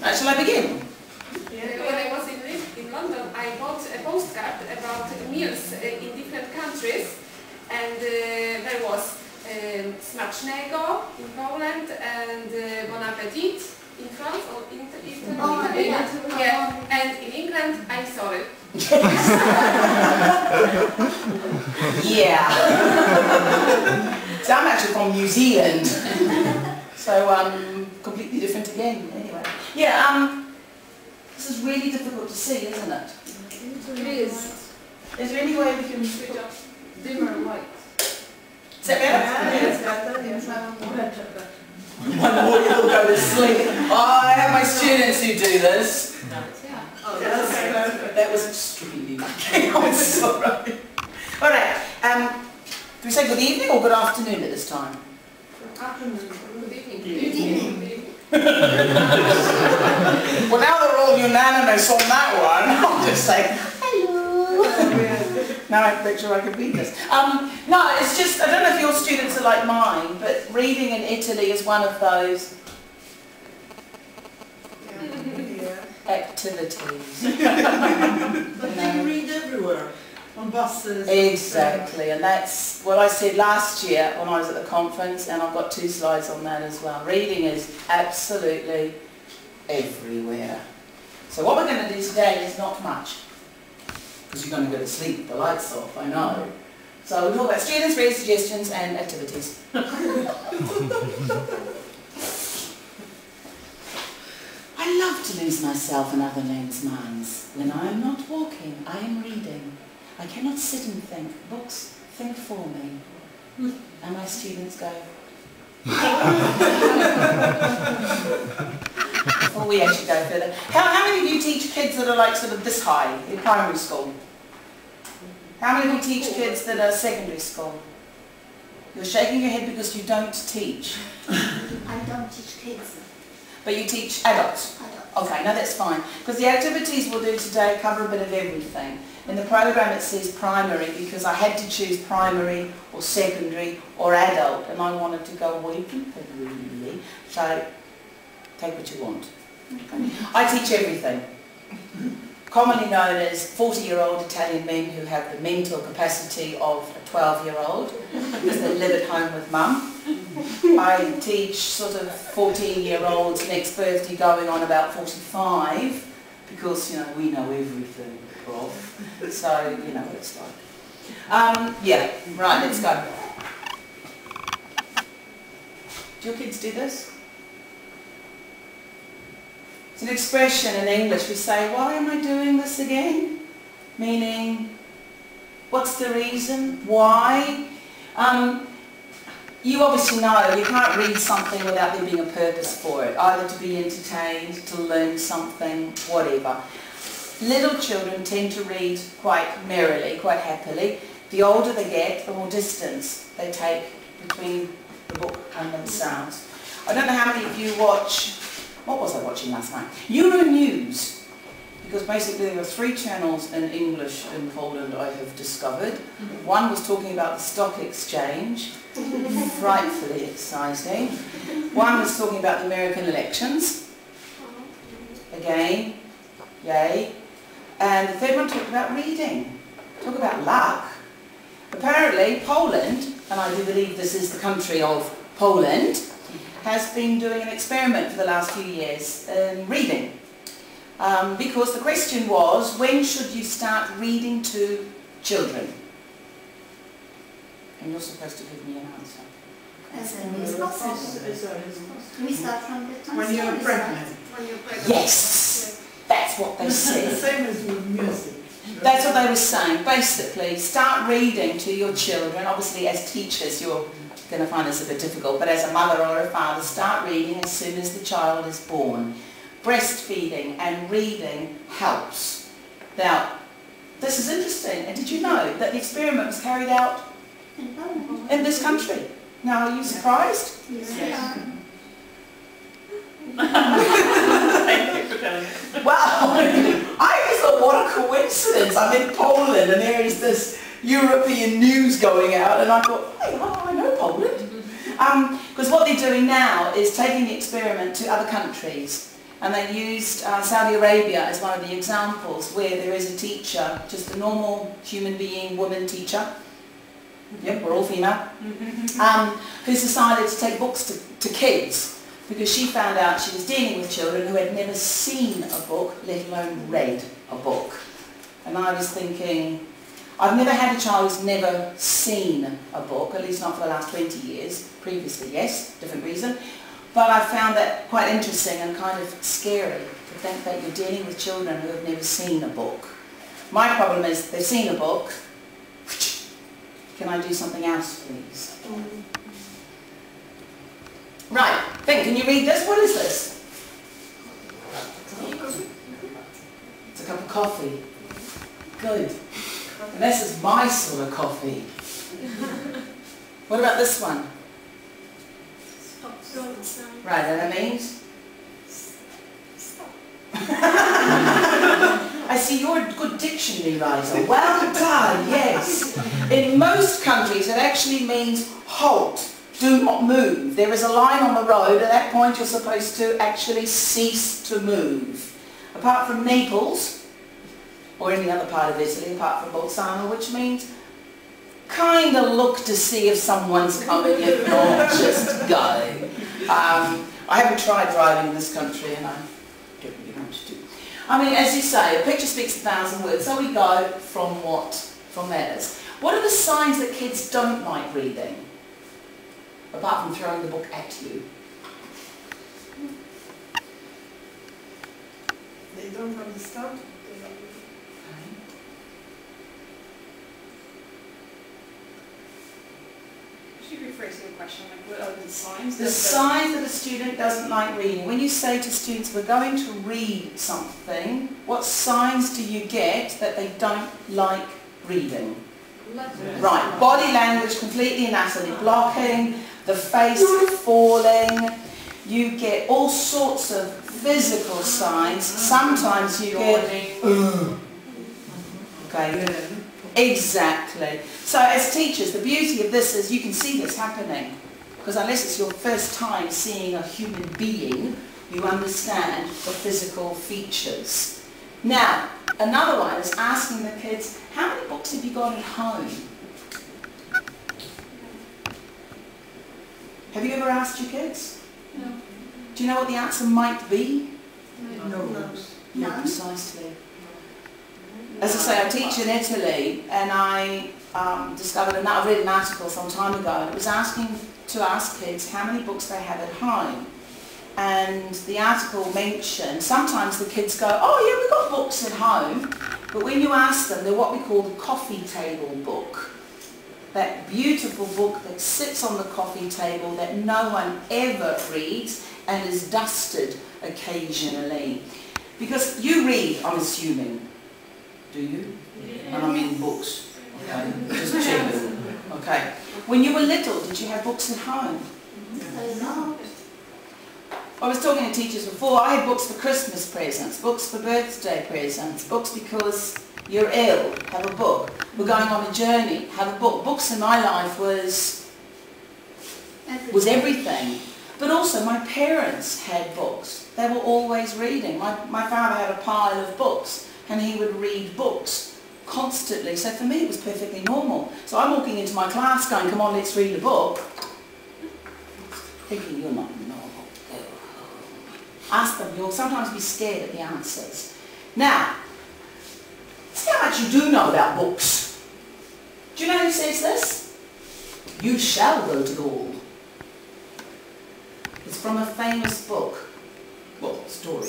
Shall I begin? When I was in London, I bought a postcard about meals in different countries, and there was smacznego in Poland and bon appetit in France or in Italy. Yeah. And in England, I'm sorry. Yeah. So I'm actually from New Zealand, so completely different again. Anyway, yeah. This is really difficult to see, isn't it? It is. Is there any way we can switch off? Dimmer light. Is that better? Yeah, it's better. Yes, better. One more you'll go to sleep. Oh, I have my students who do this. Yeah. Oh, yes. That was extremely lucky. I'm sorry. All right. Do we say good evening or good afternoon at this time? Good afternoon. Good evening. Good evening. Well, now they're all unanimous on that one. I'll just say hello. Now I have to make sure I can read this. No, it's just, I don't know if your students are like mine, but reading in Italy is one of those activities. But they read everywhere, on buses. Exactly, and that's what I said last year when I was at the conference, and I've got 2 slides on that as well. Reading is absolutely everywhere. So what we're going to do today is not much, because you're going to go to sleep with the lights off, I know. So we'll talk about students, read suggestions and activities. I love to lose myself in other men's minds. When I am not walking, I am reading. I cannot sit and think. Books think for me. And my students go. Before we actually go further. How many of you teach kids that are like sort of this high in primary school? How many of you teach kids that are secondary school? You're shaking your head because you don't teach. I don't teach kids. But you teach adults? Okay, no, that's fine. Because the activities we'll do today cover a bit of everything. In the program it says primary because I had to choose primary or secondary or adult, and I wanted to go, well, you can pick really. So take what you want. Okay. I teach everything. Commonly known as 40-year-old Italian men who have the mental capacity of a 12-year-old because they live at home with mum. I teach sort of 14-year-olds next birthday going on about 45 because, you know, we know everything, Prof. So, you know what it's like. Yeah, right, let's go. Do your kids do this? It's an expression in English. We say, why am I doing this again? Meaning, what's the reason? Why? You obviously know you can't read something without there being a purpose for it, either to be entertained, to learn something, whatever. Little children tend to read quite merrily, quite happily. The older they get, the more distance they take between the book and themselves. I don't know how many of you watch, what was I watching last night? Euro News. Because basically there were 3 channels in English in Poland I have discovered. One was talking about the stock exchange, frightfully exciting. One was talking about the American elections, again, yay. And the third one talked about reading, talk about luck. Apparently Poland, and I do believe this is the country of Poland, has been doing an experiment for the last few years in reading. Because the question was, when should you start reading to children? And you're supposed to give me an answer. As early as possible. We start from the time When you're pregnant. Yes, that's what they said. Same as with music. That's what they were saying. Basically, start reading to your children. Obviously, as teachers, you're going to find this a bit difficult, but as a mother or a father, start reading as soon as the child is born. Breastfeeding and reading helps. Now, this is interesting, and did you know that the experiment was carried out in this country? Now, are you surprised? Yes. Thank you for telling me. Wow, I just thought, what a coincidence. I'm in Poland and there is this European news going out, and I thought, hey, I know Poland. Because what they're doing now is taking the experiment to other countries. And they used Saudi Arabia as one of the examples where there is a teacher, just a normal human being, woman teacher, yep, we're all female, who's decided to take books to kids because she found out she was dealing with children who had never seen a book, let alone read a book. And I was thinking, I've never had a child who's never seen a book, at least not for the last 20 years. Previously, yes, different reason. But I found that quite interesting and kind of scary to think that you're dealing with children who have never seen a book. My problem is they've seen a book. Can I do something else, please? Right, think, can you read this? What is this? It's a cup of coffee. Good. And this is my sort of coffee. What about this one? Right, and that means? I see you're a good dictionary writer. Well done, yes. In most countries it actually means halt, do not move. There is a line on the road, at that point you're supposed to actually cease to move. Apart from Naples, or any other part of Italy, apart from Bolzano, which means kind of look to see if someone's coming, if not, just go. I haven't tried driving in this country and I don't really want to do. I mean, as you say, a picture speaks 1,000 words, so we go from what? From letters. What are the signs that kids don't like reading? Apart from throwing the book at you. They don't understand. Rephrasing the question, like what are the signs? The signs that a student doesn't like reading. When you say to students, we're going to read something, what signs do you get that they don't like reading? Right, body language completely and utterly blocking, the face falling, you get all sorts of physical signs. Sometimes you get, okay, exactly. So as teachers, the beauty of this is you can see this happening, because unless it's your first time seeing a human being, you understand the physical features. Now, another one is asking the kids, how many books have you got at home? Have you ever asked your kids? No. Do you know what the answer might be? No. No, precisely. As I say, I teach in Italy, and I discovered, and I read an article some time ago, and it was asking to ask kids how many books they have at home. And the article mentioned, sometimes the kids go, oh yeah, we've got books at home, but when you ask them, they're what we call the coffee table book. That beautiful book that sits on the coffee table that no one ever reads and is dusted occasionally. Because you read, I'm assuming. Do you? Yeah. And I mean books. Okay. Just checking. Okay. When you were little, did you have books at home? No. I was talking to teachers before. I had books for Christmas presents, books for birthday presents, books because you're ill, have a book. We're going on a journey, have a book. Books in my life was everything. But also my parents had books. They were always reading. My father had a pile of books and he would read books constantly. So for me it was perfectly normal. So I'm walking into my class going, come on, let's read a book. Thinking you're not normal. Ask them, you'll sometimes be scared at the answers. Now, see how much you do know about books. Do you know who says this? You shall go to Gaul. It's from a famous book. Well, story.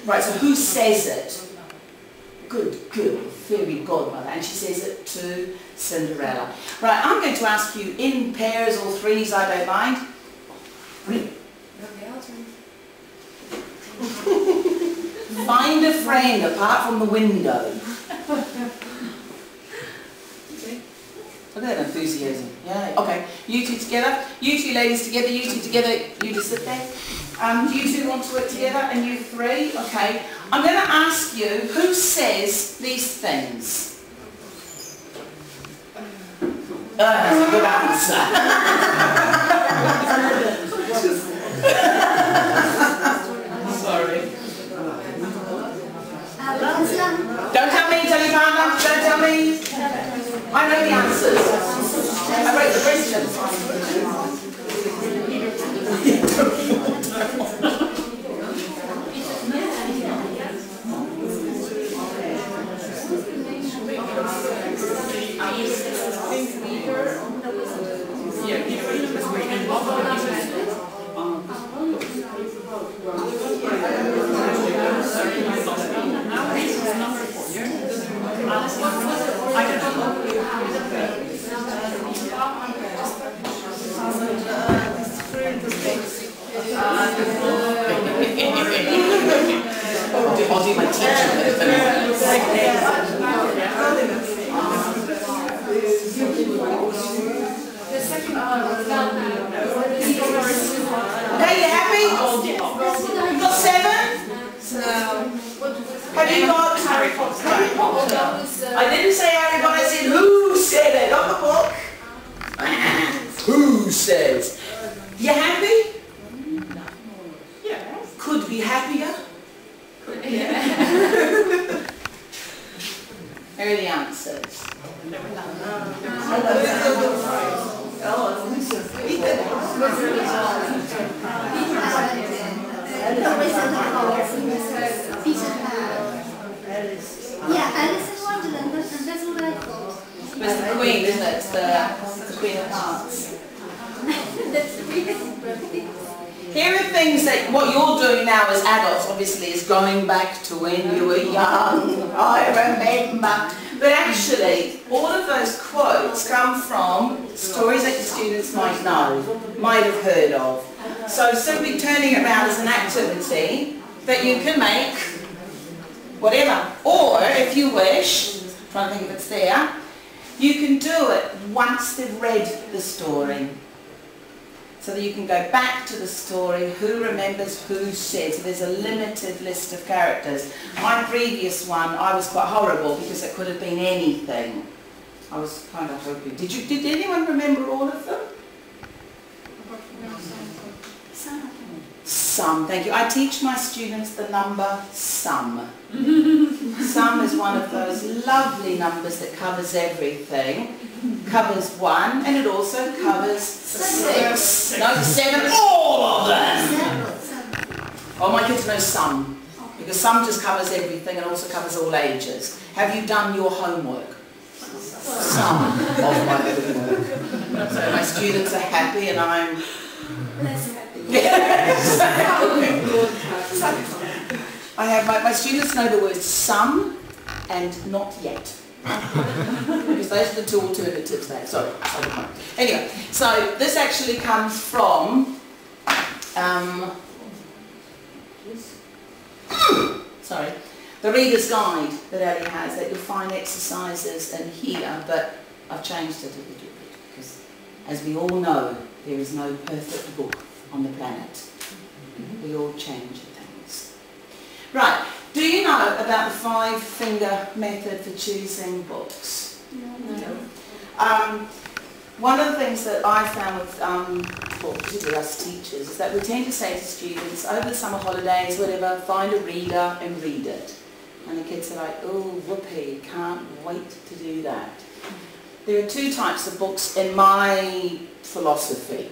Right, so who says it? Good, fairy godmother. And she says it to Cinderella. Right, I'm going to ask you in pairs or threes, I don't mind. Find a friend apart from the window. Look at that enthusiasm. Yeah. Okay. You two together. You two ladies together. You two together. You just sit there. You two want to work together, and you three. Okay. I'm going to ask you who says these things. That's a good answer. I'll do my teaching. The second one, Okay, you happy? You got 7? Have you got Harry Potter? I didn't say Harry Potter, I said who said it, not the book. Who says? You happy? Yes. Could be happier. Here are the answers. Yeah, Alice in Wonderland, that's what I thought. It's the Queen, isn't it? It's the Queen of Hearts. That's really Here are things that what you're doing now as adults obviously is going back to when you were young. I remember. But actually, all of those quotes come from stories that your students might know, might have heard of. So simply turning it around as an activity that you can make whatever. Or if you wish, I'm trying to think if it's there, you can do it once they've read the story. So that you can go back to the story, who remembers who said. So there's a limited list of characters. My previous one, I was quite horrible because it could have been anything. I was kind of hoping. Did anyone remember all of them? Some, thank you. I teach my students the number some. Some is one of those lovely numbers that covers everything. Covers 1 and it also covers 6. No, 7, all of them! Oh, my kids know some, because some just covers everything and also covers all ages. Have you done your homework? Some of my homework. So my students are happy and I'm... I have my students know the words some and not yet. Because those are the 2 alternatives there. Sorry. Anyway, so this actually comes from the Reader's Guide that ELI has, that you'll find exercises in here, but I've changed it a little bit because, as we all know, there is no perfect book on the planet. We all change things. Right. Do you know about the 5-finger method for choosing books? No. One of the things that I found with, well, particularly us teachers, is that we tend to say to students, over the summer holidays, whatever, find a reader and read it. And the kids are like, oh, whoopee, can't wait to do that. There are 2 types of books in my philosophy.